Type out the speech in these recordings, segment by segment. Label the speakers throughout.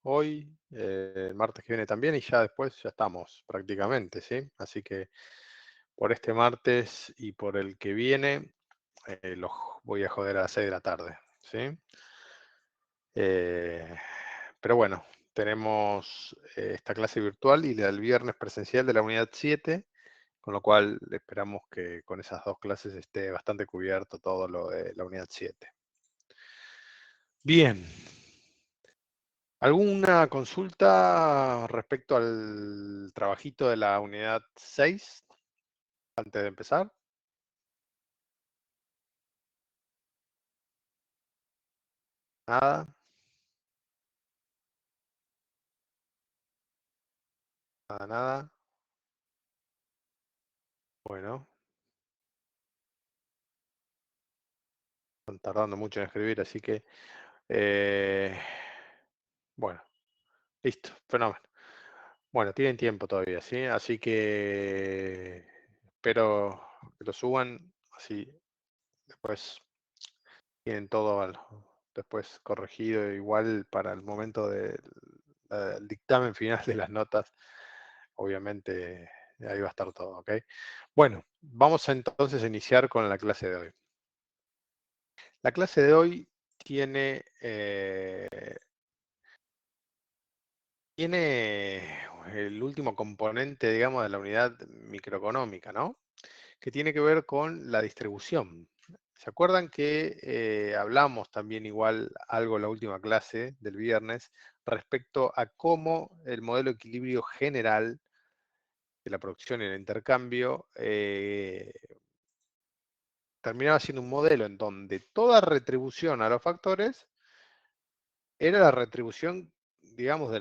Speaker 1: hoy, el martes que viene también, y ya después ya estamos prácticamente, ¿sí? Así que por este martes y por el que viene, los voy a joder a las 6 de la tarde, ¿sí? Pero bueno, tenemos esta clase virtual y la del viernes presencial de la unidad 7, con lo cual esperamos que con esas dos clases esté bastante cubierto todo lo de la unidad 7. Bien. ¿Alguna consulta respecto al trabajito de la unidad 6 antes de empezar? Nada, nada. Bueno, están tardando mucho en escribir, así que, bueno, listo, fenómeno. Bueno, tienen tiempo todavía, ¿sí? Así que espero que lo suban, así después tienen todo después corregido igual para el momento del dictamen final de las notas. Obviamente ahí va a estar todo, ¿ok? Bueno, vamos entonces a iniciar con la clase de hoy. La clase de hoy tiene el último componente, digamos, de la unidad microeconómica, ¿no? Que tiene que ver con la distribución. ¿Se acuerdan que hablamos también igual algo en la última clase del viernes respecto a cómo el modelo de equilibrio general de la producción y el intercambio terminaba siendo un modelo en donde toda retribución a los factores era la retribución, digamos,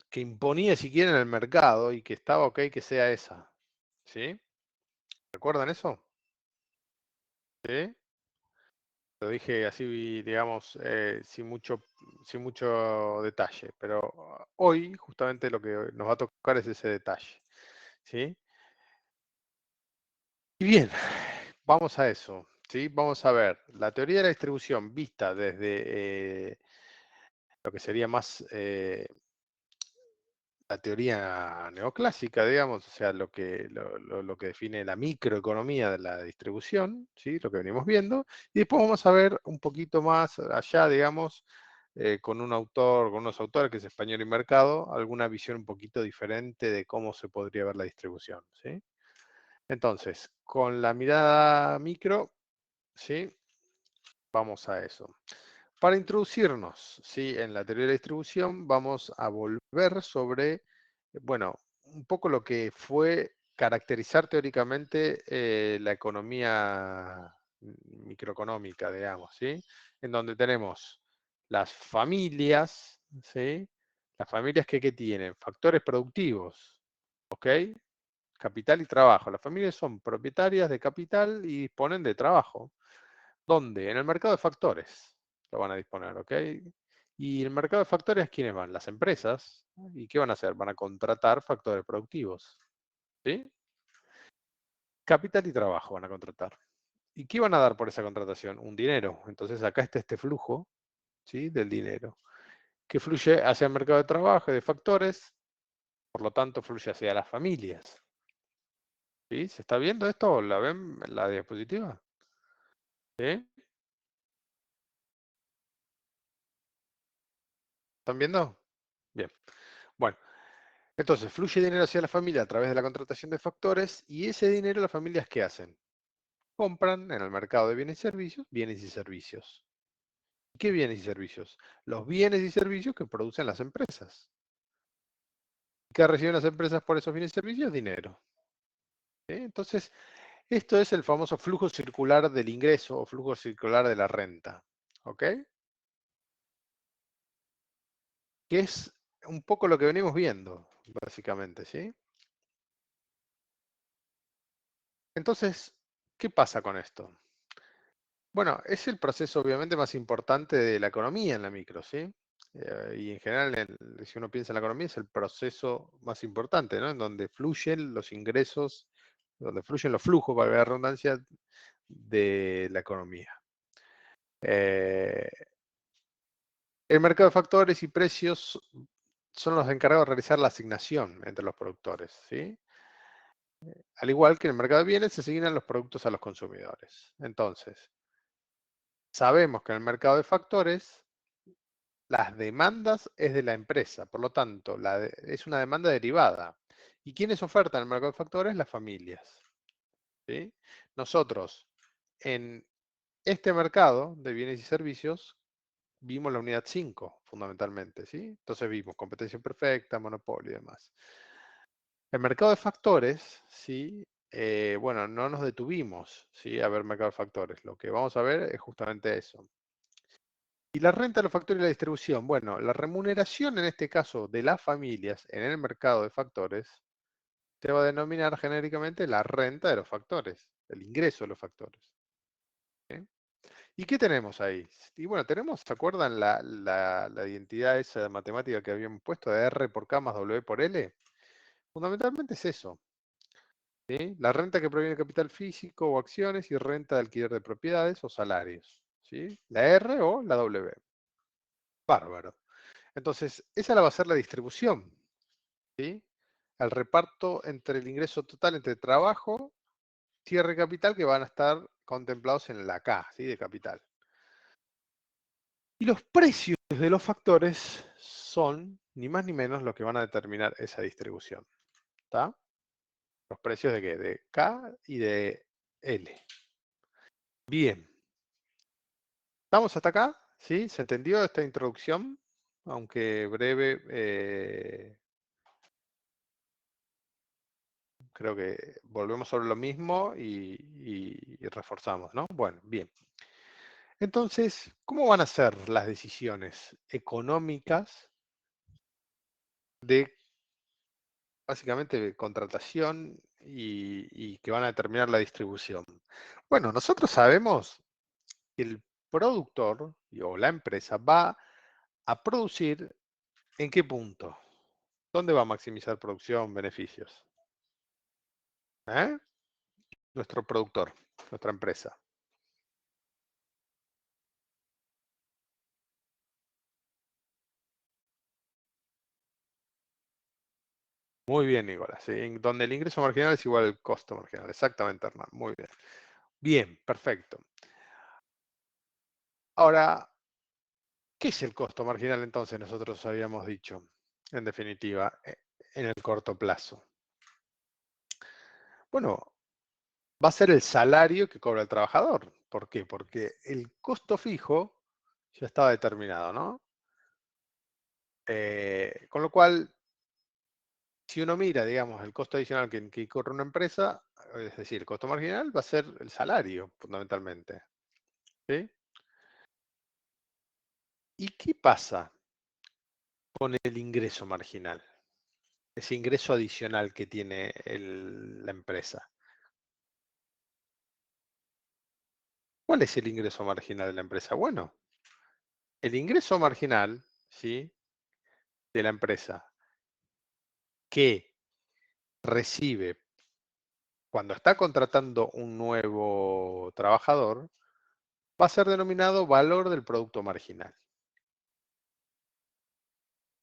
Speaker 1: que imponía siquiera en el mercado y que estaba ok que sea esa? ¿Sí? ¿Recuerdan eso? ¿Sí? Lo dije así, digamos, sin mucho detalle, pero hoy justamente lo que nos va a tocar es ese detalle, ¿sí? Y bien, vamos a eso, ¿sí? Vamos a ver la teoría de la distribución vista desde lo que sería más la teoría neoclásica, digamos, o sea, lo que define la microeconomía de la distribución, ¿sí? Lo que venimos viendo, y después vamos a ver un poquito más allá, digamos, con unos autores que es Español y Mercado, alguna visión un poquito diferente de cómo se podría ver la distribución, ¿sí? Entonces, con la mirada micro, ¿sí? Vamos a eso. Para introducirnos, ¿sí? En la teoría de la distribución, vamos a volver sobre, bueno, un poco lo que fue caracterizar teóricamente la economía microeconómica, digamos, ¿sí? En donde tenemos las familias, ¿sí? Las familias que tienen factores productivos, ¿ok? Capital y trabajo. Las familias son propietarias de capital y disponen de trabajo. ¿Dónde? En el mercado de factores lo van a disponer, ¿ok? Y el mercado de factores, ¿quiénes van? Las empresas. ¿Y qué van a hacer? Van a contratar factores productivos, ¿sí? Capital y trabajo van a contratar. ¿Y qué van a dar por esa contratación? Un dinero. Entonces acá está este flujo, ¿sí? Del dinero, que fluye hacia el mercado de trabajo y de factores, por lo tanto fluye hacia las familias. ¿Sí? ¿Se está viendo esto? ¿La ven en la diapositiva? ¿Sí? ¿Están viendo? Bien. Bueno, entonces fluye dinero hacia la familia a través de la contratación de factores y ese dinero las familias ¿qué hacen? Compran en el mercado de bienes y servicios. ¿Qué bienes y servicios? Los bienes y servicios que producen las empresas. ¿Qué reciben las empresas por esos bienes y servicios? Dinero. ¿Sí? Entonces, esto es el famoso flujo circular del ingreso o flujo circular de la renta. ¿Ok? Que es un poco lo que venimos viendo, básicamente, ¿sí? Entonces, ¿qué pasa con esto? Bueno, es el proceso obviamente más importante de la economía en la micro, ¿sí? Y en general, si uno piensa en la economía, es el proceso más importante, ¿no? En donde fluyen los ingresos, donde fluyen los flujos, valga la redundancia, de la economía. El mercado de factores y precios son los encargados de realizar la asignación entre los productores, ¿sí? Al igual que en el mercado de bienes, se asignan los productos a los consumidores. Entonces, sabemos que en el mercado de factores, las demandas es de la empresa, por lo tanto, es una demanda derivada. ¿Y quiénes ofertan en el mercado de factores? Las familias, ¿sí? Nosotros, en este mercado de bienes y servicios, vimos la unidad 5, fundamentalmente, ¿sí? Entonces vimos competencia perfecta, monopolio y demás. El mercado de factores, ¿sí? Bueno, no nos detuvimos, ¿sí? A ver mercado de factores. Lo que vamos a ver es justamente eso. Y la renta de los factores y la distribución. Bueno, la remuneración en este caso de las familias en el mercado de factores se va a denominar genéricamente la renta de los factores, el ingreso de los factores. ¿Sí? ¿Y qué tenemos ahí? Y bueno, tenemos, ¿se acuerdan la identidad esa matemática que habíamos puesto de R por K más W por L? Fundamentalmente es eso. ¿Sí? La renta que proviene de capital físico o acciones y renta de alquiler de propiedades o salarios. ¿Sí? La R o la W. Bárbaro. Entonces, esa la va a ser la distribución. ¿Sí? El reparto entre el ingreso total entre trabajo, cierre capital que van a estar contemplados en la K, ¿sí? De capital. Y los precios de los factores son ni más ni menos lo que van a determinar esa distribución. ¿Está? ¿Los precios de qué? De K y de L. Bien. ¿Estamos hasta acá? ¿Sí? ¿Se entendió esta introducción? Aunque breve, creo que volvemos sobre lo mismo y reforzamos, ¿no? Bueno, bien. Entonces, ¿cómo van a ser las decisiones económicas de básicamente de contratación y que van a determinar la distribución? Bueno, nosotros sabemos que el productor o la empresa va a producir ¿en qué punto? ¿Dónde va a maximizar producción, beneficios? ¿Eh? Nuestro productor, nuestra empresa. Muy bien, Nicolás. ¿Sí? Donde el ingreso marginal es igual al costo marginal. Exactamente, Hernán. Muy bien. Bien, perfecto. Ahora, ¿qué es el costo marginal entonces? Nosotros habíamos dicho, en definitiva, en el corto plazo. Bueno, va a ser el salario que cobra el trabajador. ¿Por qué? Porque el costo fijo ya estaba determinado, ¿no? Con lo cual, si uno mira, digamos, el costo adicional que corre una empresa, es decir, el costo marginal va a ser el salario, fundamentalmente. ¿Sí? ¿Y qué pasa con el ingreso marginal? Ese ingreso adicional que tiene la empresa. ¿Cuál es el ingreso marginal de la empresa? Bueno, el ingreso marginal, ¿sí? De la empresa que recibe cuando está contratando un nuevo trabajador va a ser denominado valor del producto marginal.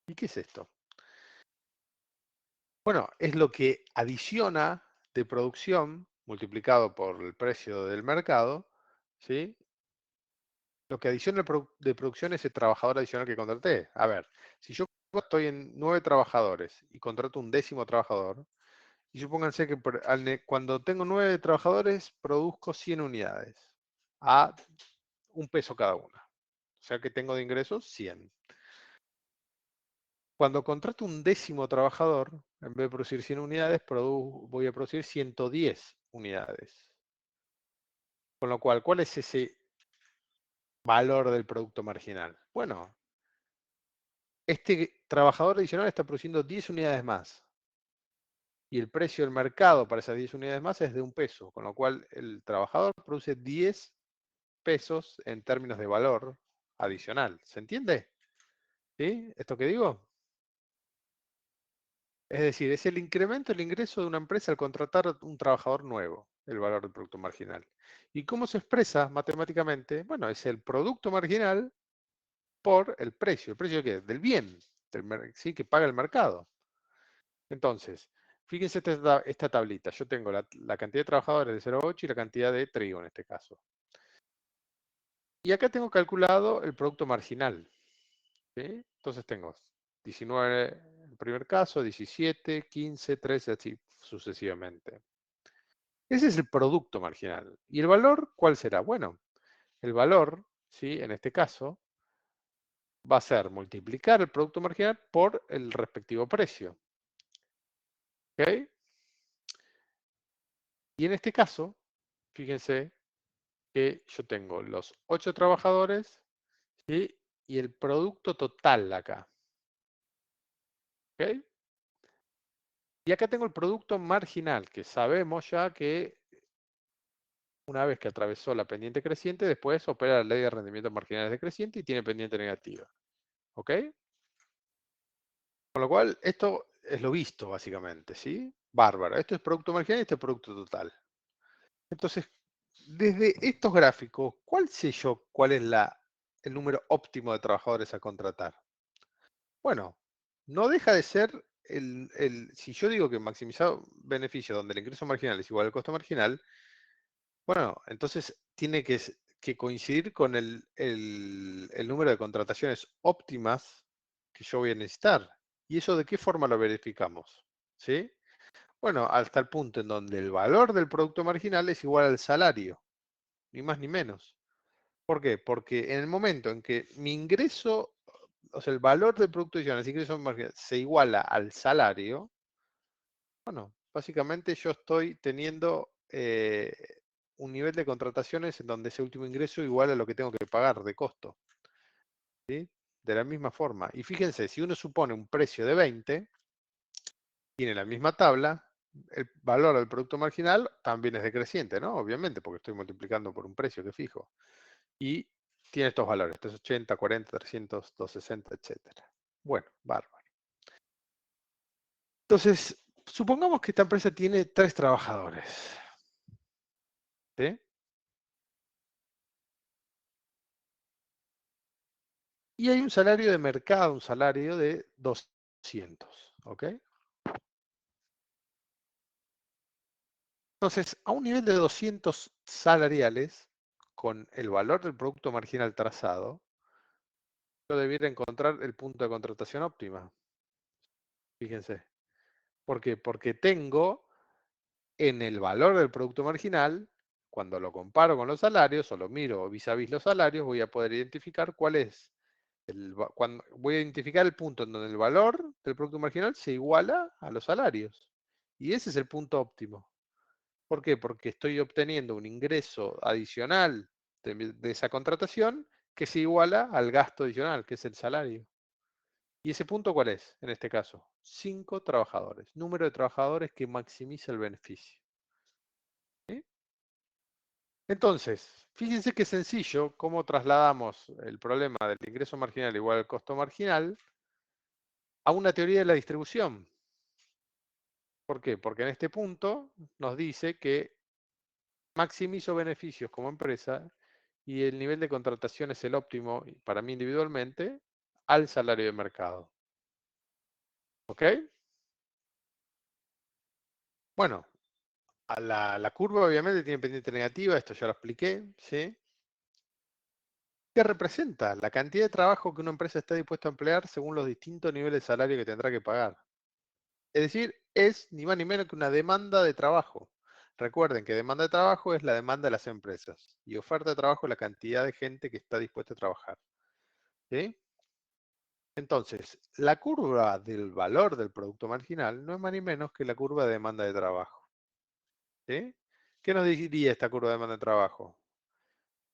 Speaker 1: ¿Y qué es esto? Bueno, es lo que adiciona de producción multiplicado por el precio del mercado, ¿sí? Lo que adiciona de producción es el trabajador adicional que contraté. A ver, si yo estoy en 9 trabajadores y contrato un 10º trabajador, y supónganse que cuando tengo 9 trabajadores produzco 100 unidades a $1 cada una. O sea que tengo de ingresos 100. Cuando contrato un 10º trabajador, en vez de producir 100 unidades, voy a producir 110 unidades. Con lo cual, ¿cuál es ese valor del producto marginal? Bueno, este trabajador adicional está produciendo 10 unidades más. Y el precio del mercado para esas 10 unidades más es de $1. Con lo cual, el trabajador produce 10 pesos en términos de valor adicional. ¿Se entiende? ¿Sí? ¿Esto que digo? Es decir, es el incremento del ingreso de una empresa al contratar un trabajador nuevo, el valor del producto marginal. ¿Y cómo se expresa matemáticamente? Bueno, es el producto marginal por el precio. ¿El precio de qué? Del bien. ¿sí? Que paga el mercado. Entonces, fíjense esta tablita. Yo tengo la cantidad de trabajadores de 0,8 y la cantidad de trigo en este caso. Y acá tengo calculado el producto marginal. ¿Sí? Entonces tengo 19 en el primer caso, 17, 15, 13, así sucesivamente. Ese es el producto marginal. ¿Y el valor cuál será? Bueno, el valor, ¿sí? En este caso, va a ser multiplicar el producto marginal por el respectivo precio. ¿Ok? Y en este caso, fíjense que yo tengo los 8 trabajadores, ¿sí? Y el producto total acá. ¿Ok? Y acá tengo el producto marginal, que sabemos ya que una vez que atravesó la pendiente creciente, después opera la ley de rendimientos marginales decreciente y tiene pendiente negativa. ¿Ok? Con lo cual, esto es lo visto, básicamente, ¿sí? Bárbaro. Esto es producto marginal y este es producto total. Entonces, desde estos gráficos, ¿cuál sé yo cuál es el número óptimo de trabajadores a contratar? Bueno, no deja de ser si yo digo que maximizar beneficio donde el ingreso marginal es igual al costo marginal, bueno, entonces tiene que coincidir con el número de contrataciones óptimas que yo voy a necesitar. ¿Y eso de qué forma lo verificamos? ¿Sí? Bueno, hasta el punto en donde el valor del producto marginal es igual al salario, ni más ni menos. ¿Por qué? Porque en el momento en que mi ingreso, o sea, el valor del producto adicional, el ingreso marginal, se iguala al salario, bueno, básicamente yo estoy teniendo un nivel de contrataciones en donde ese último ingreso iguala a lo que tengo que pagar de costo. ¿Sí? De la misma forma. Y fíjense, si uno supone un precio de 20, tiene la misma tabla, el valor del producto marginal también es decreciente, ¿no? Obviamente, porque estoy multiplicando por un precio que fijo. Y tiene estos valores, 380, 40, 300, 260, etcétera. Bueno, bárbaro. Entonces, supongamos que esta empresa tiene 3 trabajadores. ¿Sí? Y hay un salario de mercado, un salario de 200. ¿Ok? Entonces, a un nivel de 200 salariales, con el valor del producto marginal trazado, yo debiera encontrar el punto de contratación óptima. Fíjense. ¿Por qué? Porque tengo en el valor del producto marginal, cuando lo comparo con los salarios o lo miro vis a vis los salarios, voy a poder identificar cuál es voy a identificar el punto en donde el valor del producto marginal se iguala a los salarios. Y ese es el punto óptimo. ¿Por qué? Porque estoy obteniendo un ingreso adicional de esa contratación que se iguala al gasto adicional, que es el salario. ¿Y ese punto cuál es en este caso? 5 trabajadores. Número de trabajadores que maximiza el beneficio. ¿Sí? Entonces, fíjense qué sencillo cómo trasladamos el problema del ingreso marginal igual al costo marginal a una teoría de la distribución. ¿Por qué? Porque en este punto nos dice que maximizo beneficios como empresa y el nivel de contratación es el óptimo para mí individualmente al salario de mercado. ¿Ok? Bueno, a la curva obviamente tiene pendiente negativa, esto ya lo expliqué, ¿sí? ¿Qué representa? La cantidad de trabajo que una empresa está dispuesta a emplear según los distintos niveles de salario que tendrá que pagar. Es decir, es ni más ni menos que una demanda de trabajo. Recuerden que demanda de trabajo es la demanda de las empresas y oferta de trabajo es la cantidad de gente que está dispuesta a trabajar. ¿Sí? Entonces, la curva del valor del producto marginal no es más ni menos que la curva de demanda de trabajo. ¿Sí? ¿Qué nos diría esta curva de demanda de trabajo?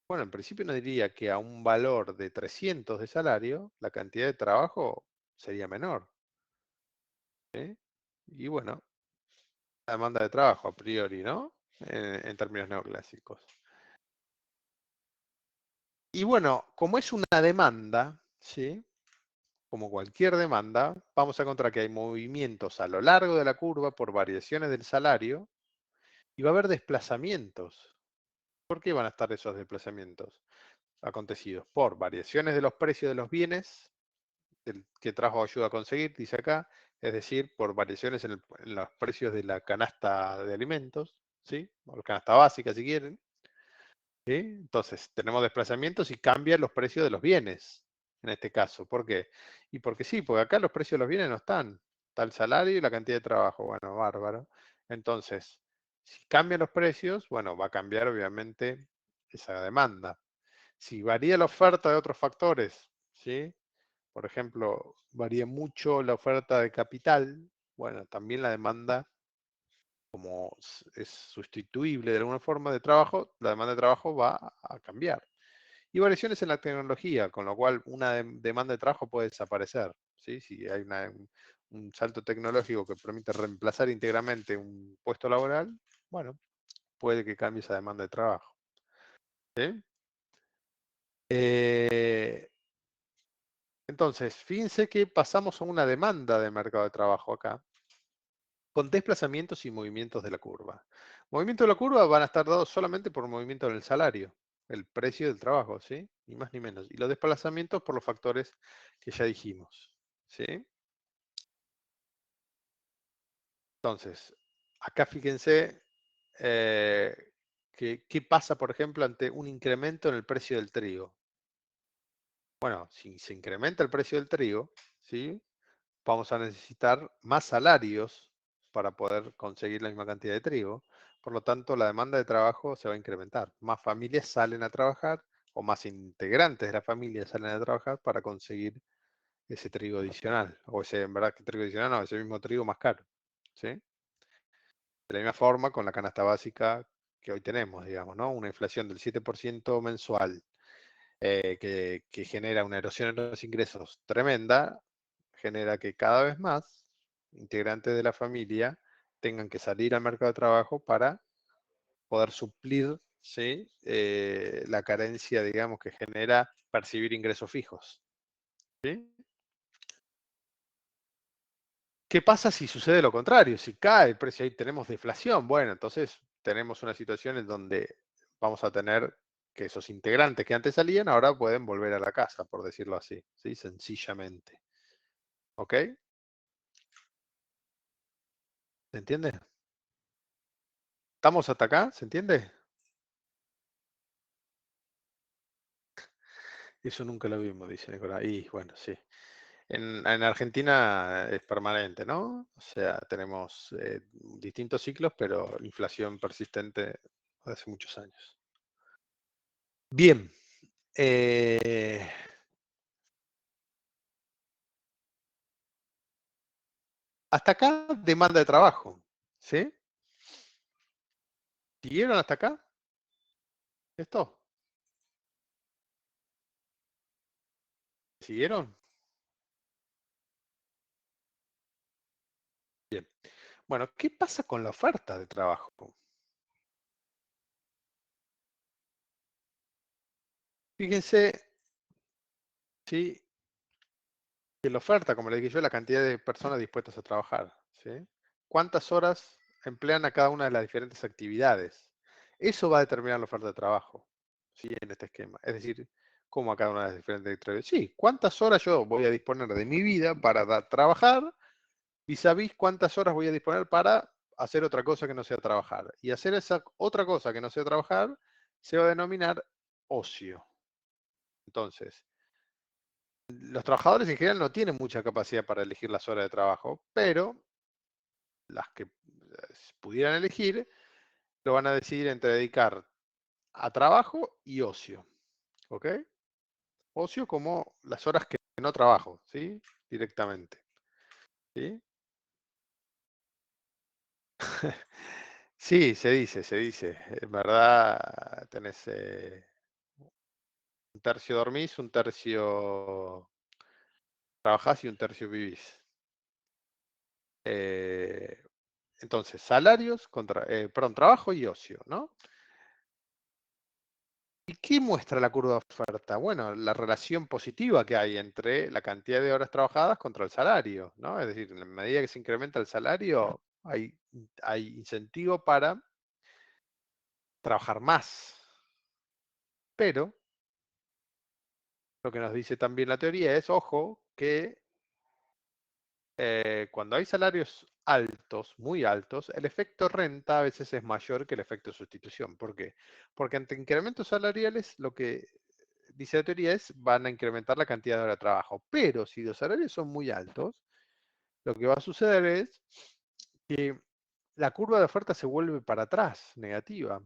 Speaker 1: Bueno, en principio nos diría que a un valor de 300 de salario, la cantidad de trabajo sería menor. ¿Sí? Y bueno, la demanda de trabajo a priori, ¿no? En términos neoclásicos. Y bueno, como es una demanda, ¿sí? Como cualquier demanda, vamos a encontrar que hay movimientos a lo largo de la curva por variaciones del salario y va a haber desplazamientos. ¿Por qué van a estar esos desplazamientos acontecidos? Por variaciones de los precios de los bienes que trabajo ayuda a conseguir, dice acá, es decir, por variaciones en los precios de la canasta de alimentos, ¿sí? O la canasta básica, si quieren. ¿Sí? Entonces, tenemos desplazamientos y cambian los precios de los bienes, en este caso. ¿Por qué? Y porque sí, porque acá los precios de los bienes no están. Está el salario y la cantidad de trabajo. Bueno, bárbaro. Entonces, si cambian los precios, bueno, va a cambiar obviamente esa demanda. Si varía la oferta de otros factores, ¿sí? Por ejemplo, varía mucho la oferta de capital, bueno, también la demanda, como es sustituible de alguna forma de trabajo, la demanda de trabajo va a cambiar. Y variaciones en la tecnología, con lo cual una demanda de trabajo puede desaparecer. ¿Sí? Si hay un salto tecnológico que permite reemplazar íntegramente un puesto laboral, bueno, puede que cambie esa demanda de trabajo. ¿Sí? Entonces, fíjense que pasamos a una demanda de mercado de trabajo acá, con desplazamientos y movimientos de la curva. Movimientos de la curva van a estar dados solamente por movimiento en el salario, el precio del trabajo, ¿sí? Ni más ni menos. Y los desplazamientos por los factores que ya dijimos, ¿sí? Entonces, acá fíjense qué pasa, por ejemplo, ante un incremento en el precio del trigo. Bueno, si se incrementa el precio del trigo, ¿sí? Vamos a necesitar más salarios para poder conseguir la misma cantidad de trigo. Por lo tanto, la demanda de trabajo se va a incrementar. Más familias salen a trabajar o más integrantes de la familia salen a trabajar para conseguir ese trigo adicional. O ese, en verdad, que trigo adicional, no, ese mismo trigo más caro. ¿Sí? De la misma forma con la canasta básica que hoy tenemos, digamos, ¿no? Una inflación del 7% mensual que genera una erosión en los ingresos tremenda, genera que cada vez más integrantes de la familia tengan que salir al mercado de trabajo para poder suplir, ¿sí? La carencia, digamos, que genera percibir ingresos fijos. ¿Sí? ¿Qué pasa si sucede lo contrario? Si cae el precio, ahí tenemos deflación. Bueno, entonces tenemos una situación en donde vamos a tener que esos integrantes que antes salían ahora pueden volver a la casa, por decirlo así, ¿sí? Sencillamente. ¿Ok? ¿Se entiende? ¿Estamos hasta acá? ¿Se entiende? Eso nunca lo vimos, dice Nicolás. Y bueno, sí. En Argentina es permanente, ¿no? O sea, tenemos distintos ciclos, pero inflación persistente hace muchos años. Bien. eh, Hasta acá, demanda de trabajo. ¿Sí? ¿Siguieron hasta acá? ¿Esto? ¿Siguieron? Bien. Bueno, ¿qué pasa con la oferta de trabajo? Fíjense, sí, que la oferta, como le dije yo, la cantidad de personas dispuestas a trabajar, ¿sí? ¿Cuántas horas emplean a cada una de las diferentes actividades? Eso va a determinar la oferta de trabajo, ¿sí? En este esquema. Es decir, cómo a cada una de las diferentes actividades. Sí, ¿cuántas horas yo voy a disponer de mi vida para trabajar? Y sabéis cuántas horas voy a disponer para hacer otra cosa que no sea trabajar. Y hacer esa otra cosa que no sea trabajar se va a denominar ocio. Entonces, los trabajadores en general no tienen mucha capacidad para elegir las horas de trabajo, pero las que pudieran elegir lo van a decidir entre dedicar a trabajo y ocio. ¿Ok? Ocio como las horas que no trabajo, ¿sí? Directamente. ¿Sí? Sí, se dice, se dice. En verdad, tenés un tercio dormís, un tercio trabajás y un tercio vivís. Eh, entonces, salarios contra, perdón, trabajo y ocio, ¿no? ¿Y qué muestra la curva de oferta? Bueno, la relación positiva que hay entre la cantidad de horas trabajadas contra el salario, ¿no? Es decir, en la medida que se incrementa el salario, hay incentivo para trabajar más. Pero lo que nos dice también la teoría es, ojo, que cuando hay salarios altos, muy altos, el efecto renta a veces es mayor que el efecto sustitución. ¿Por qué? Porque ante incrementos salariales, lo que dice la teoría es van a incrementar la cantidad de hora de trabajo. Pero si los salarios son muy altos, lo que va a suceder es que la curva de oferta se vuelve para atrás, negativa.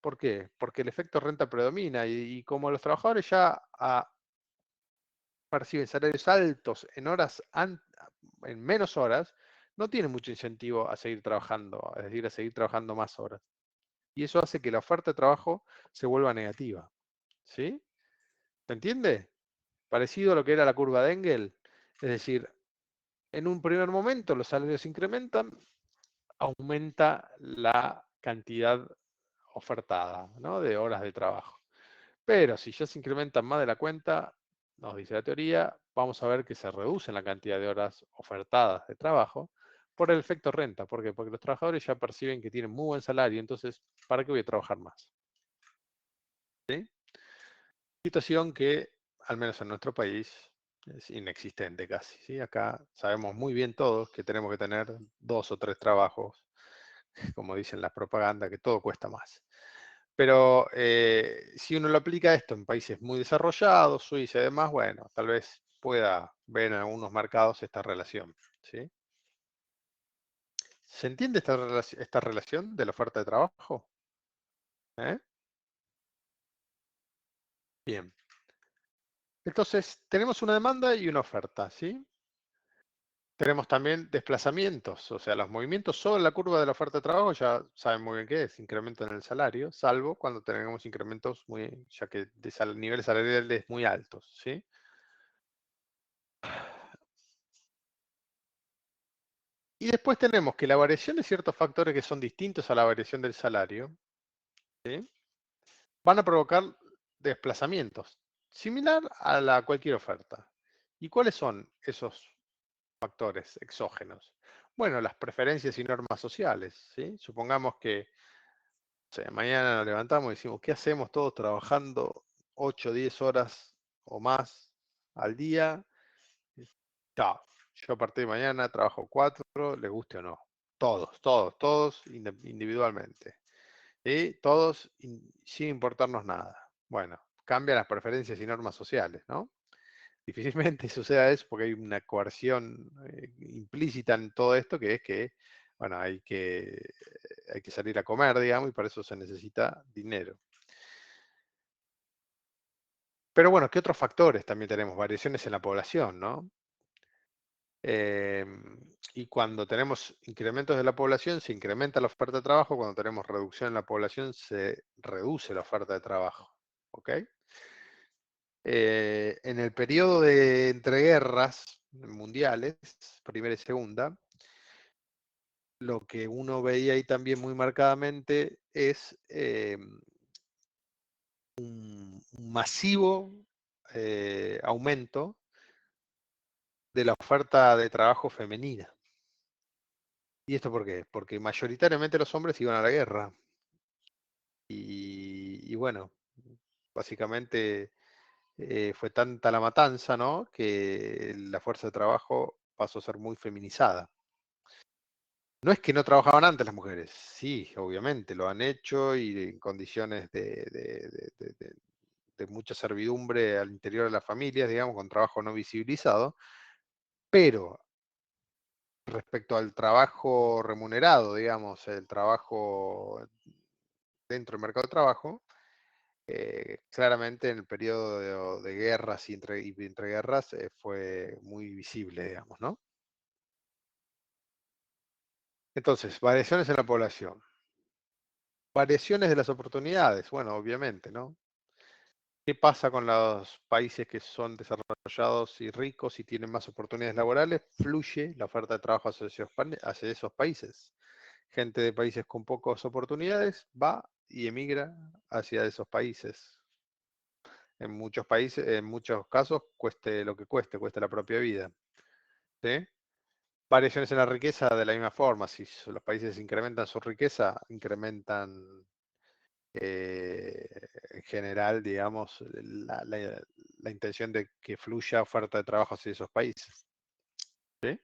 Speaker 1: ¿Por qué? Porque el efecto renta predomina y como los trabajadores ya perciben salarios altos en en menos horas, no tienen mucho incentivo a seguir trabajando, es decir, a seguir trabajando más horas. Y eso hace que la oferta de trabajo se vuelva negativa. ¿Sí? ¿Se entiende? Parecido a lo que era la curva de Engel. Es decir, en un primer momento los salarios incrementan, aumenta la cantidad ofertada, ¿no? De horas de trabajo. Pero si ya se incrementan más de la cuenta, nos dice la teoría, vamos a ver que se reduce la cantidad de horas ofertadas de trabajo por el efecto renta. ¿Por qué? Porque los trabajadores ya perciben que tienen muy buen salario, entonces, ¿para qué voy a trabajar más? ¿Sí? Situación que, al menos en nuestro país, es inexistente casi. ¿Sí? Acá sabemos muy bien todos que tenemos que tener 2 o 3 trabajos, como dicen las propagandas, que todo cuesta más. Pero si uno lo aplica esto en países muy desarrollados, Suiza y demás, bueno, tal vez pueda ver en algunos mercados esta relación. ¿Sí? ¿Se entiende esta relación de la oferta de trabajo? ¿Eh? Bien. Entonces, tenemos una demanda y una oferta, ¿sí? Tenemos también desplazamientos, o sea, los movimientos sobre la curva de la oferta de trabajo ya saben muy bien qué es, incremento en el salario, salvo cuando tenemos incrementos muy, ya que de niveles salariales muy altos, ¿sí? Y después tenemos que la variación de ciertos factores que son distintos a la variación del salario, ¿sí? Van a provocar desplazamientos, similar a cualquier oferta. ¿Y cuáles son esos factores exógenos? Bueno, las preferencias y normas sociales, ¿sí? Supongamos que o sea, mañana nos levantamos y decimos, ¿qué hacemos todos trabajando 8 o 10 horas o más al día? Chao. Yo a partir de mañana trabajo 4, les guste o no. Todos individualmente. ¿Sí? Todos sin importarnos nada. Bueno, cambian las preferencias y normas sociales, ¿no? Difícilmente suceda eso porque hay una coerción implícita en todo esto que es que, bueno, hay que salir a comer, digamos, y para eso se necesita dinero. Pero bueno, ¿qué otros factores también tenemos? Variaciones en la población, ¿no? Y cuando tenemos incrementos de la población, se incrementa la oferta de trabajo. Cuando tenemos reducción en la población, se reduce la oferta de trabajo. ¿Ok? En el periodo de entreguerras mundiales, primera y segunda, lo que uno veía ahí también muy marcadamente es un masivo aumento de la oferta de trabajo femenina. ¿Y esto por qué? Porque mayoritariamente los hombres iban a la guerra. Y bueno, básicamente fue tanta la matanza, ¿no? Que la fuerza de trabajo pasó a ser muy feminizada. No es que no trabajaban antes las mujeres, sí, obviamente, lo han hecho y en condiciones de mucha servidumbre al interior de las familias, digamos, con trabajo no visibilizado, pero respecto al trabajo remunerado, digamos, el trabajo dentro del mercado de trabajo, claramente en el periodo de guerras y entre guerras fue muy visible, digamos, ¿no? Entonces, variaciones en la población. Variaciones de las oportunidades, bueno, obviamente, ¿no? ¿Qué pasa con los países que son desarrollados y ricos y tienen más oportunidades laborales? Fluye la oferta de trabajo hacia esos países. Gente de países con pocas oportunidades va y emigra hacia esos países. En muchos países, en muchos casos, cueste lo que cueste la propia vida. ¿Sí? Variaciones en la riqueza de la misma forma. Si los países incrementan su riqueza, incrementan en general, digamos, la intención de que fluya oferta de trabajo hacia esos países. ¿Sí?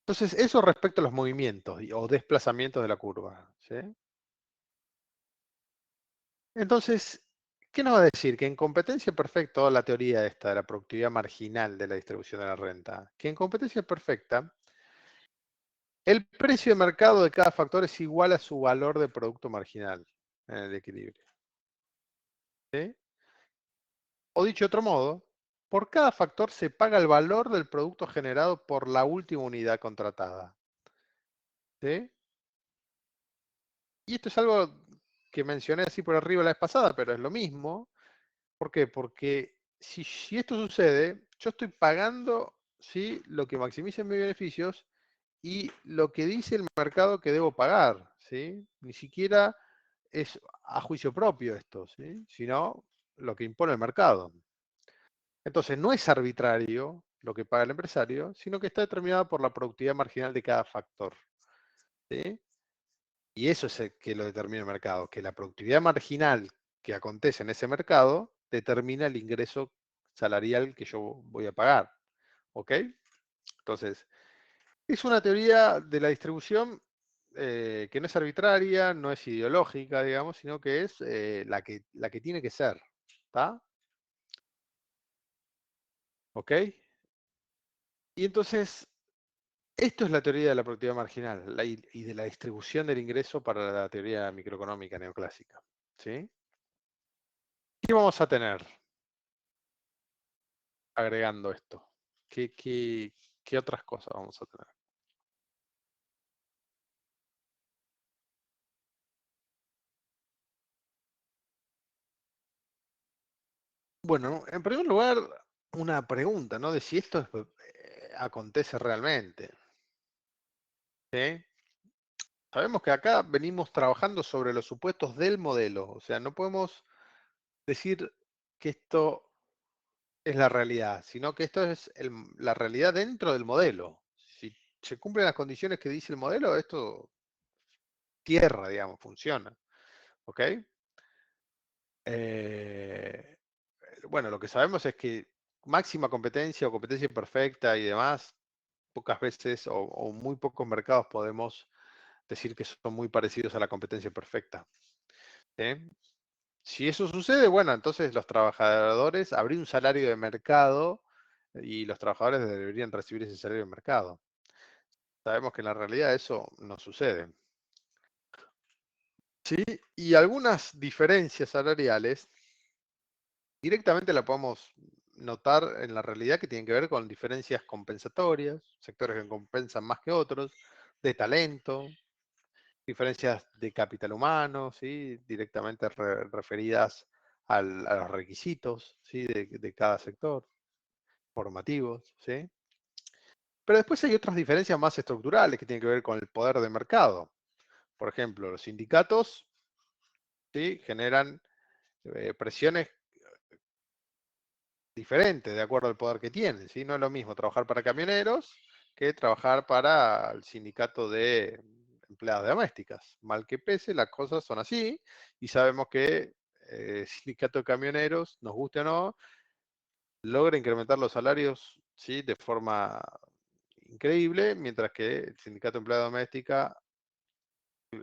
Speaker 1: Entonces, eso respecto a los movimientos o desplazamientos de la curva. ¿Sí? Entonces, ¿qué nos va a decir? Que en competencia perfecta, la teoría esta de la productividad marginal de la distribución de la renta, que en competencia perfecta, el precio de mercado de cada factor es igual a su valor de producto marginal en el equilibrio. ¿Sí? O dicho de otro modo, por cada factor se paga el valor del producto generado por la última unidad contratada. ¿Sí? Y esto es algo que mencioné así por arriba la vez pasada, pero es lo mismo. ¿Por qué? Porque si esto sucede, yo estoy pagando, ¿sí?, lo que maximice mis beneficios y lo que dice el mercado que debo pagar, ¿sí? Ni siquiera es a juicio propio esto, ¿sí?, sino lo que impone el mercado. Entonces, no es arbitrario lo que paga el empresario, sino que está determinado por la productividad marginal de cada factor, ¿sí? Y eso es el que lo determina el mercado, que la productividad marginal que acontece en ese mercado determina el ingreso salarial que yo voy a pagar. ¿Ok? Entonces, es una teoría de la distribución que no es arbitraria, no es ideológica, digamos, sino que es la que tiene que ser. ¿Está? ¿Ok? Y entonces, esto es la teoría de la productividad marginal y de la distribución del ingreso para la teoría microeconómica neoclásica. ¿Sí? ¿Qué vamos a tener agregando esto? ¿Qué otras cosas vamos a tener? Bueno, en primer lugar, una pregunta, ¿no? De si esto acontece realmente. ¿Sí? Sabemos que acá venimos trabajando sobre los supuestos del modelo, o sea, no podemos decir que esto es la realidad, sino que esto es la realidad dentro del modelo. Si se cumplen las condiciones que dice el modelo, esto tierra, digamos, funciona. ¿Ok? Eh, bueno, lo que sabemos es que máxima competencia o competencia perfecta y demás, pocas veces o muy pocos mercados podemos decir que son muy parecidos a la competencia perfecta. ¿Sí? Si eso sucede, bueno, entonces los trabajadores, habría un salario de mercado y los trabajadores deberían recibir ese salario de mercado. Sabemos que en la realidad eso no sucede. ¿Sí? Y algunas diferencias salariales directamente la podemos notar en la realidad que tienen que ver con diferencias compensatorias, sectores que compensan más que otros, de talento, diferencias de capital humano, ¿sí?, directamente referidas a los requisitos, ¿sí?, de cada sector, formativos. ¿Sí? Pero después hay otras diferencias más estructurales que tienen que ver con el poder de mercado. Por ejemplo, los sindicatos, ¿sí?, generan presiones diferente de acuerdo al poder que tienen, ¿sí? No es lo mismo trabajar para camioneros que trabajar para el sindicato de empleadas domésticas. Mal que pese, las cosas son así y sabemos que el sindicato de camioneros, nos guste o no, logra incrementar los salarios, ¿sí?, de forma increíble, mientras que el sindicato de empleada doméstica,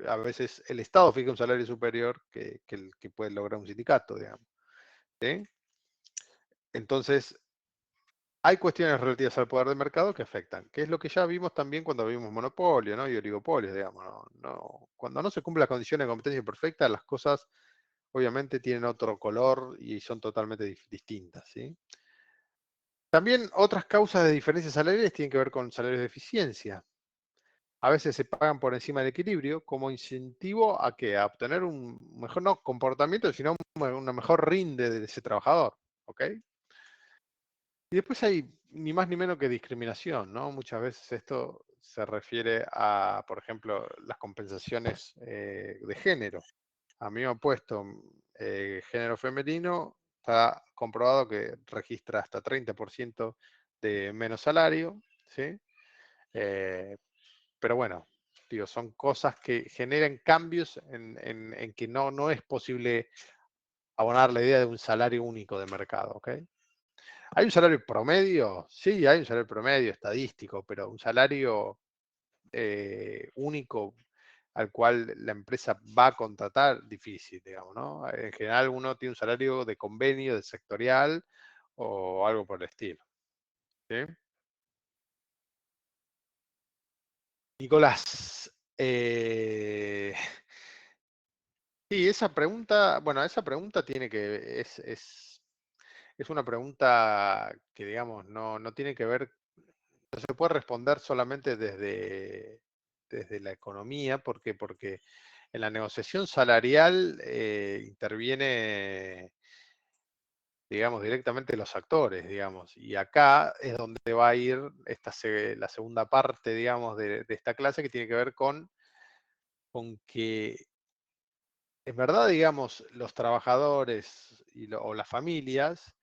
Speaker 1: a veces el Estado fija un salario superior que el que puede lograr un sindicato, digamos. ¿Sí? Entonces, hay cuestiones relativas al poder de mercado que afectan, que es lo que ya vimos también cuando vimos monopolio, ¿no?, y oligopolios, digamos. Cuando no se cumplen las condiciones de competencia perfecta, las cosas obviamente tienen otro color y son totalmente distintas. ¿Sí? También otras causas de diferencias salariales tienen que ver con salarios de eficiencia. A veces se pagan por encima del equilibrio como incentivo a que a obtener un mejor no comportamiento, sino una mejor rinde de ese trabajador. ¿Ok? Y después hay ni más ni menos que discriminación, ¿no? Muchas veces esto se refiere a, por ejemplo, las compensaciones de género. A mí me han puesto género femenino, está comprobado que registra hasta 30% de menos salario, ¿sí? Eh, pero bueno, digo, son cosas que generan cambios en que no es posible abonar la idea de un salario único de mercado, ¿ok? ¿Hay un salario promedio? Sí, hay un salario promedio estadístico, pero un salario único al cual la empresa va a contratar, difícil, digamos, ¿no? En general uno tiene un salario de convenio, de sectorial o algo por el estilo, ¿sí? Nicolás, sí, esa pregunta, bueno, esa pregunta tiene que, es una pregunta que, digamos, no tiene que ver, no se puede responder solamente desde la economía, porque en la negociación salarial interviene, digamos, directamente los actores, digamos, y acá es donde va a ir la segunda parte, digamos, de esta clase que tiene que ver con que en verdad, digamos, los trabajadores o las familias,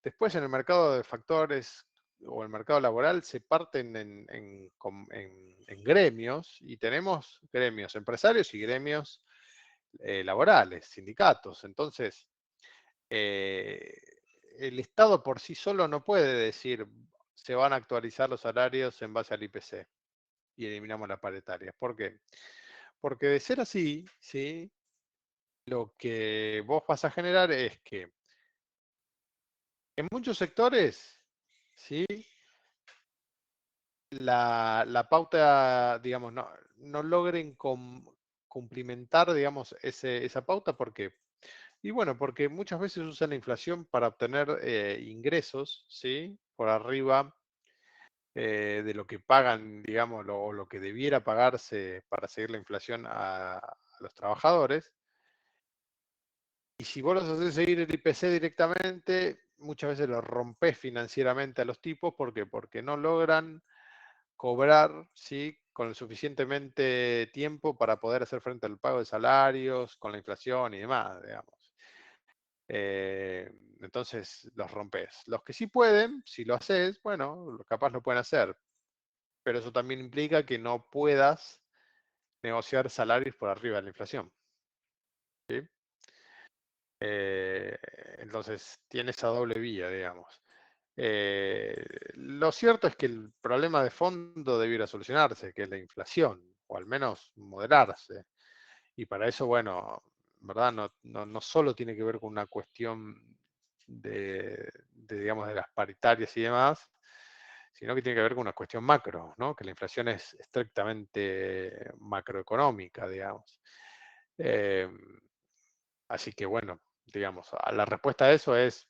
Speaker 1: después en el mercado de factores o el mercado laboral se parten en gremios y tenemos gremios empresarios y gremios laborales, sindicatos. Entonces, eh, el Estado por sí solo no puede decir se van a actualizar los salarios en base al IPC y eliminamos las paritarias. ¿Por qué? Porque de ser así, ¿sí? Lo que vos vas a generar es que en muchos sectores, ¿sí? La pauta, digamos, no logren cumplimentar, digamos, esa pauta. ¿Por qué? Y bueno, porque muchas veces usan la inflación para obtener ingresos, ¿sí? Por arriba de lo que pagan, digamos, o lo que debiera pagarse para seguir la inflación a los trabajadores. Y si vos los haces seguir el IPC directamente, muchas veces los rompes financieramente a los tipos. ¿Por qué? Porque no logran cobrar, ¿sí? Con el suficientemente tiempo para poder hacer frente al pago de salarios, con la inflación y demás, digamos. Eh, entonces los rompes. Los que sí pueden, si lo haces, bueno, capaz lo pueden hacer, pero eso también implica que no puedas negociar salarios por arriba de la inflación, ¿sí? Eh, entonces tiene esa doble vía, digamos. Eh, lo cierto es que el problema de fondo debiera solucionarse, que es la inflación, o al menos moderarse. Y para eso, bueno, ¿verdad? No solo tiene que ver con una cuestión digamos, de las paritarias y demás, sino que tiene que ver con una cuestión macro, ¿no? Que la inflación es estrictamente macroeconómica, digamos. Eh, Así que bueno, digamos, la respuesta a eso es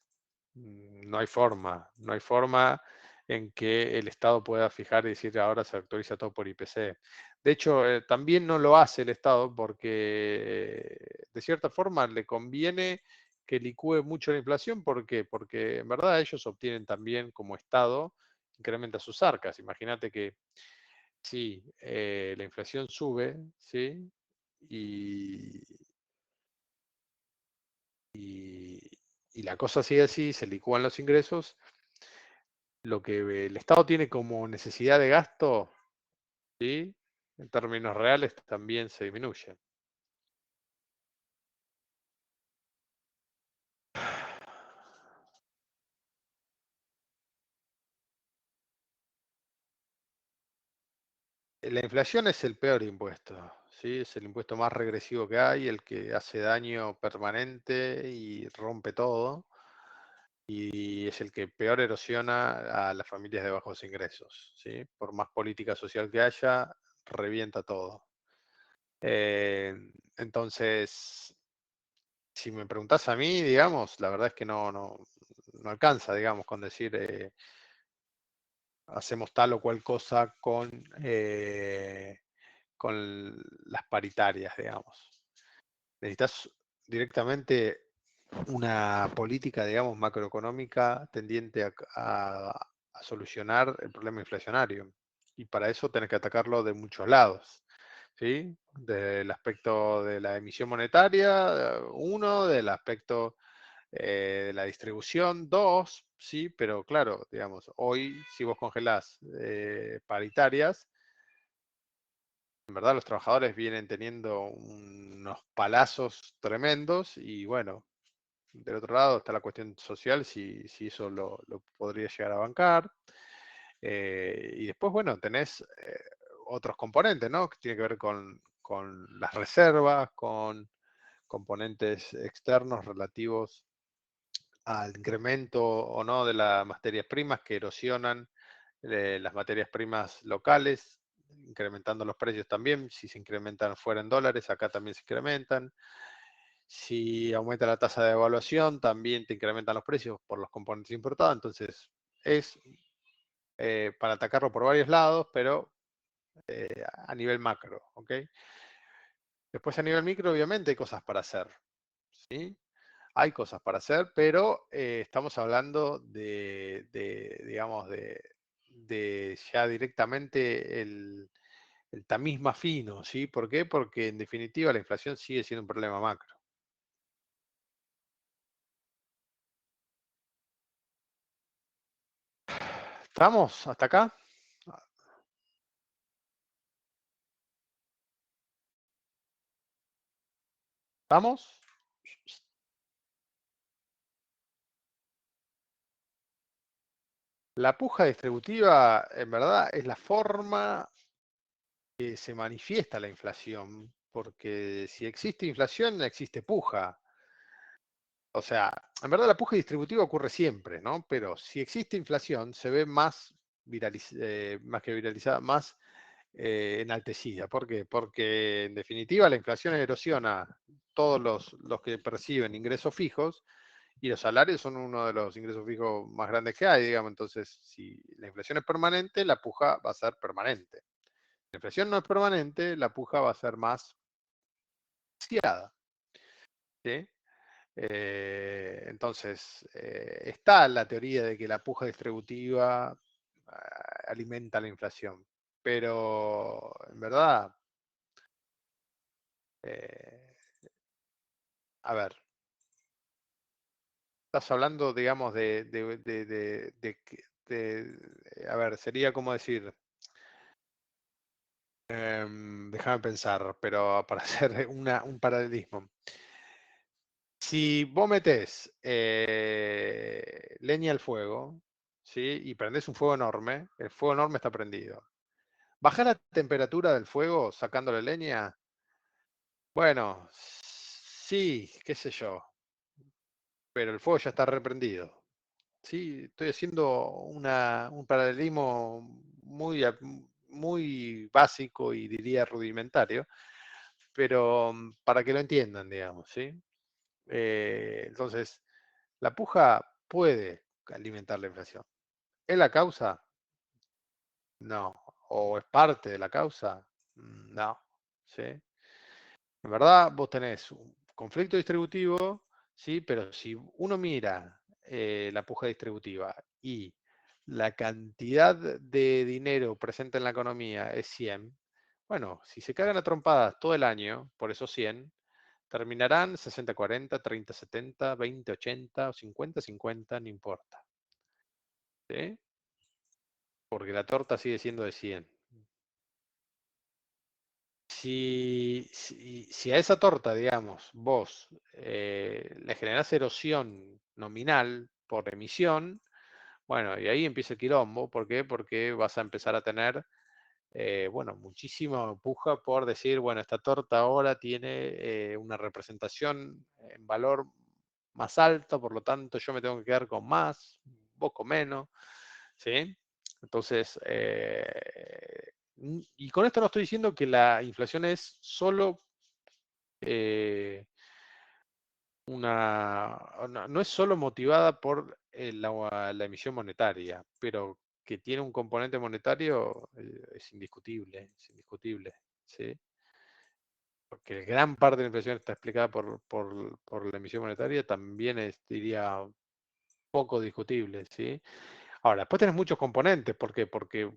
Speaker 1: no hay forma en que el Estado pueda fijar y decir ahora se actualiza todo por IPC. De hecho, también no lo hace el Estado porque de cierta forma le conviene que licúe mucho la inflación. ¿Por qué? Porque en verdad ellos obtienen también como Estado, incrementa sus arcas. Imagínate que si la inflación sube, ¿sí? Y, y, y la cosa sigue así, se licúan los ingresos, lo que el Estado tiene como necesidad de gasto, ¿sí? En términos reales también se disminuye. La inflación es el peor impuesto, ¿sí? Es el impuesto más regresivo que hay, el que hace daño permanente y rompe todo, y es el que peor erosiona a las familias de bajos ingresos, ¿sí? Por más política social que haya, revienta todo. Eh, entonces, si me preguntás a mí, digamos, la verdad es que no alcanza, digamos, con decir hacemos tal o cual cosa con las paritarias, digamos. Necesitas directamente una política, digamos, macroeconómica tendiente a solucionar el problema inflacionario. Y para eso tenés que atacarlo de muchos lados. ¿Sí? Del aspecto de la emisión monetaria, uno, del aspecto de la distribución, dos, sí, pero claro, digamos, hoy si vos congelás paritarias, en verdad los trabajadores vienen teniendo unos palazos tremendos y bueno, del otro lado está la cuestión social, si eso lo podría llegar a bancar. Y después, bueno, tenés otros componentes, ¿no? Que tiene que ver con las reservas, con componentes externos relativos al incremento o no de las materias primas que erosionan las materias primas locales, incrementando los precios también. Si se incrementan fuera en dólares, acá también se incrementan. Si aumenta la tasa de devaluación, también te incrementan los precios por los componentes importados. Entonces, es para atacarlo por varios lados, pero a nivel macro, ¿ok? Después a nivel micro, obviamente, hay cosas para hacer, ¿sí? Hay cosas para hacer, pero estamos hablando digamos, de ya directamente el tamiz más fino, ¿sí? ¿Por qué? Porque en definitiva la inflación sigue siendo un problema macro. ¿Estamos hasta acá? ¿Estamos? La puja distributiva, en verdad, es la forma que se manifiesta la inflación, porque si existe inflación, existe puja. O sea, en verdad la puja distributiva ocurre siempre, ¿no? Pero si existe inflación, se ve más, más que viralizada, más enaltecida. ¿Por qué? Porque en definitiva la inflación erosiona todos los que perciben ingresos fijos y los salarios son uno de los ingresos fijos más grandes que hay, digamos. Entonces, si la inflación es permanente, la puja va a ser permanente. Si la inflación no es permanente, la puja va a ser más ansiada, ¿sí? Entonces, está la teoría de que la puja distributiva alimenta la inflación, pero en verdad, eh, a ver, estás hablando, digamos, a ver, sería como decir, déjame pensar, pero para hacer un paralelismo. Si vos metés leña al fuego, ¿sí? Y prendés un fuego enorme, el fuego enorme está prendido. Bajar la temperatura del fuego sacándole leña, bueno, sí, qué sé yo, pero el fuego ya está reprendido. Sí, estoy haciendo un paralelismo muy básico y diría rudimentario, pero para que lo entiendan, digamos, ¿sí? Entonces, la puja puede alimentar la inflación. ¿Es la causa? No. ¿O es parte de la causa? No. ¿Sí? En verdad, vos tenés un conflicto distributivo, ¿sí? Pero si uno mira la puja distributiva y la cantidad de dinero presente en la economía es 100, bueno, si se cagan a trompadas todo el año por esos 100, terminarán 60-40, 30-70, 20-80 o 50-50, no importa. ¿Sí? Porque la torta sigue siendo de 100. Si a esa torta, digamos, vos le generás erosión nominal por emisión, bueno, y ahí empieza el quilombo. ¿Por qué? Porque vas a empezar a tener, bueno, muchísima puja por decir, bueno, esta torta ahora tiene una representación en valor más alto, por lo tanto yo me tengo que quedar con más, vos con menos, ¿sí? Entonces, y con esto no estoy diciendo que la inflación es solo no es solo motivada por la emisión monetaria, pero que tiene un componente monetario es indiscutible, ¿sí? Porque gran parte de la inflación está explicada por la emisión monetaria, también es, diría, poco discutible, ¿sí? Ahora, después tenés muchos componentes. ¿Por qué? Porque,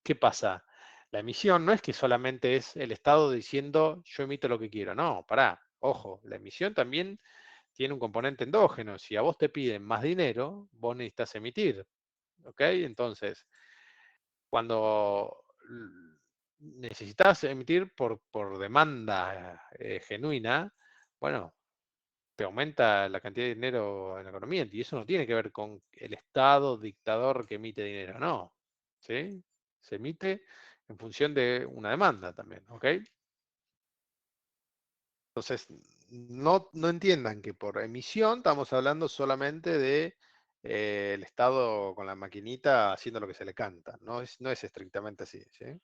Speaker 1: ¿qué pasa? La emisión no es que solamente es el Estado diciendo yo emito lo que quiero. No, pará, ojo, la emisión también tiene un componente endógeno. Si a vos te piden más dinero, vos necesitas emitir. ¿Ok? Entonces, cuando necesitas emitir por demanda genuina, bueno, te aumenta la cantidad de dinero en la economía y eso no tiene que ver con el Estado dictador que emite dinero, no. ¿Sí? Se emite en función de una demanda también, ¿ok? Entonces, no entiendan que por emisión estamos hablando solamente de el Estado con la maquinita haciendo lo que se le canta. No es estrictamente así, ¿sí?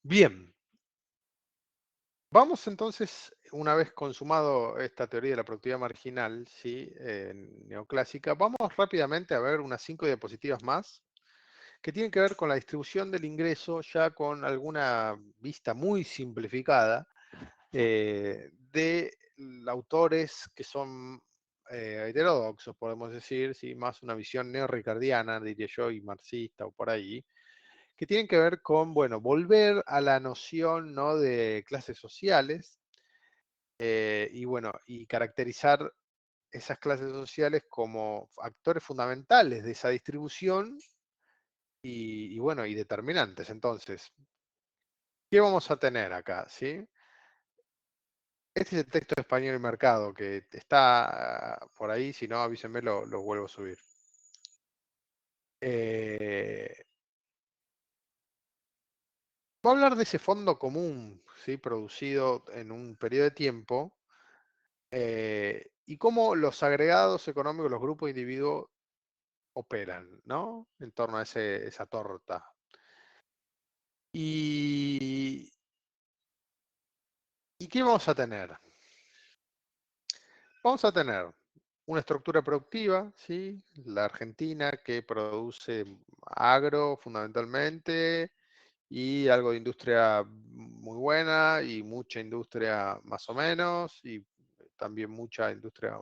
Speaker 1: Bien, vamos entonces, una vez consumado esta teoría de la productividad marginal, ¿sí? Neoclásica, vamos rápidamente a ver unas 5 diapositivas más que tienen que ver con la distribución del ingreso ya con alguna vista muy simplificada de autores que son heterodoxos, podemos decir, ¿sí? Más una visión neo-ricardiana, diría yo, y marxista o por ahí, que tienen que ver con, bueno, volver a la noción, ¿no?, de clases sociales y, bueno, y caracterizar esas clases sociales como actores fundamentales de esa distribución y, bueno, y determinantes. Entonces, ¿qué vamos a tener acá? ¿Sí? Este es el texto de Español y Mercado, que está por ahí, si no, avísenme, lo vuelvo a subir. Va a hablar de ese fondo común, ¿sí? Producido en un periodo de tiempo, y cómo los agregados económicos, los grupos de individuos operan, ¿no? En torno a esa torta. ¿Y qué vamos a tener? Vamos a tener una estructura productiva, ¿sí? La Argentina que produce agro fundamentalmente y algo de industria muy buena y mucha industria más o menos y también mucha industria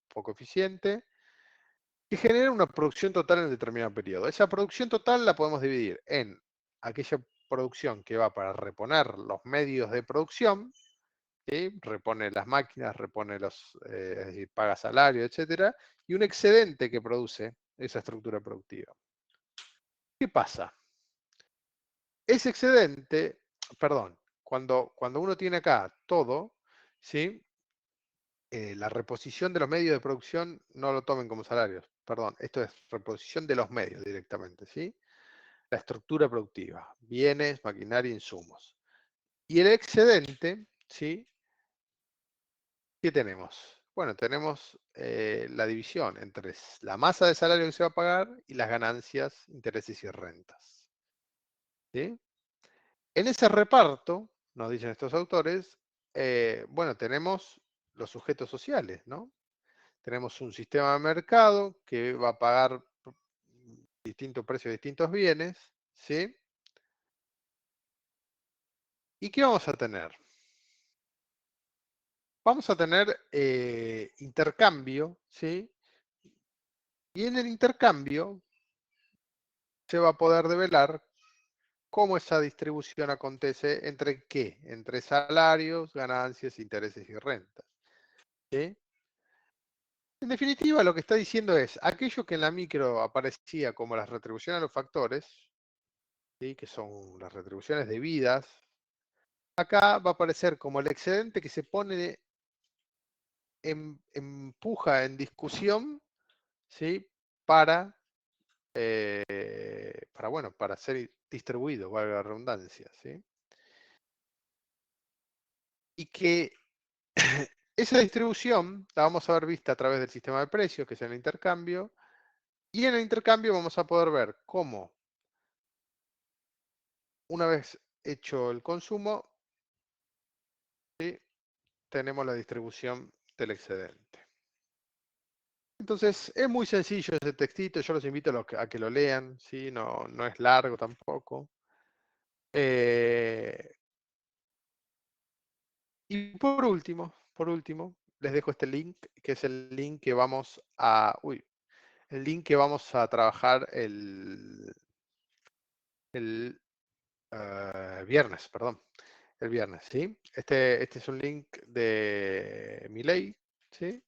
Speaker 1: poco eficiente que genera una producción total en determinado periodo. Esa producción total la podemos dividir en aquella producción que va para reponer los medios de producción, ¿sí? Repone las máquinas, repone es decir, paga salario, etcétera, y un excedente que produce esa estructura productiva. ¿Qué pasa? Ese excedente, perdón, cuando uno tiene acá todo, ¿sí? La reposición de los medios de producción no lo tomen como salarios, perdón, esto es reposición de los medios directamente, ¿sí? La estructura productiva, bienes, maquinaria, insumos. Y el excedente, ¿sí? ¿Qué tenemos? Bueno, tenemos la división entre la masa de salario que se va a pagar y las ganancias, intereses y rentas. ¿Sí? En ese reparto, nos dicen estos autores, bueno, tenemos los sujetos sociales, ¿no? Tenemos un sistema de mercado que va a pagar distintos precios de distintos bienes, ¿sí? ¿Y qué vamos a tener? Vamos a tener intercambio, ¿sí? Y en el intercambio se va a poder develar cómo esa distribución acontece entre qué, entre salarios, ganancias, intereses y rentas. ¿Sí? En definitiva, lo que está diciendo es, aquello que en la micro aparecía como las retribuciones a los factores, ¿sí? Que son las retribuciones debidas, acá va a aparecer como el excedente que se pone empuja en discusión, ¿sí? Para, bueno, para ser distribuido, valga la redundancia, ¿sí? Y que esa distribución la vamos a ver vista a través del sistema de precios, que es el intercambio, y en el intercambio vamos a poder ver cómo, una vez hecho el consumo, ¿sí? Tenemos la distribución del excedente. Entonces, es muy sencillo ese textito, yo los invito a que lo lean, ¿sí? No es largo tampoco. Y por último, les dejo este link, que es el link que vamos a, el link que vamos a trabajar el viernes, perdón, el viernes, ¿sí? Este es un link de Milei, ¿sí?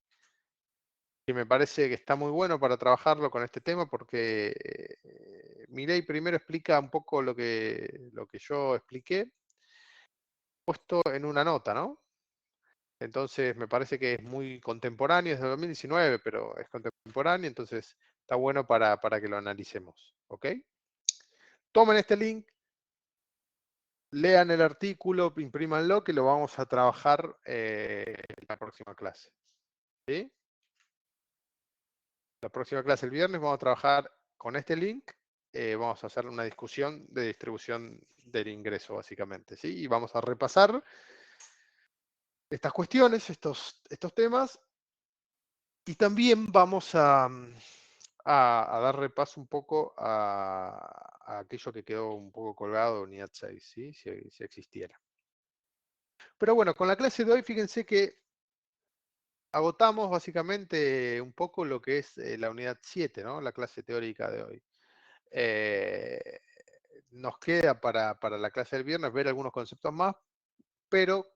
Speaker 1: Y me parece que está muy bueno para trabajarlo con este tema porque Milei primero explica un poco lo que yo expliqué, puesto en una nota, ¿no? Entonces me parece que es muy contemporáneo, es de 2019, pero es contemporáneo, entonces está bueno para que lo analicemos, ¿ok? Tomen este link, lean el artículo, imprímanlo, que lo vamos a trabajar en la próxima clase, ¿sí? La próxima clase el viernes vamos a trabajar con este link, vamos a hacer una discusión de distribución del ingreso, básicamente, ¿sí? Y vamos a repasar estas cuestiones, estos temas, y también vamos a dar repaso un poco a aquello que quedó un poco colgado de unidad 6, ¿sí? Si existiera. Pero bueno, con la clase de hoy, fíjense que agotamos básicamente un poco lo que es la unidad 7, ¿no? La clase teórica de hoy. Eh, Nos queda para la clase del viernes ver algunos conceptos más, pero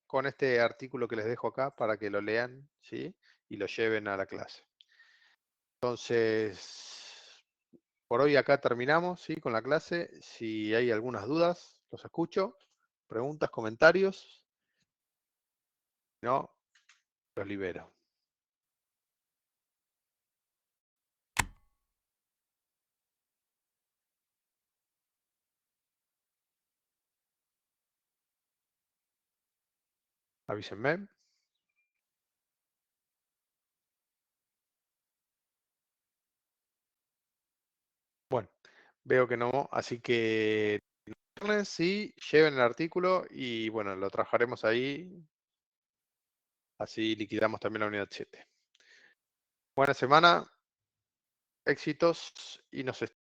Speaker 1: con este artículo que les dejo acá para que lo lean, ¿sí? Y lo lleven a la clase. Entonces, por hoy acá terminamos, ¿sí? Con la clase. Si hay algunas dudas, los escucho. Preguntas, comentarios. Si no, los libero. Avísenme. Bueno, veo que no, así que viernes sí, lleven el artículo y bueno, lo trabajaremos ahí. Así liquidamos también la unidad 7. Buena semana, éxitos y nos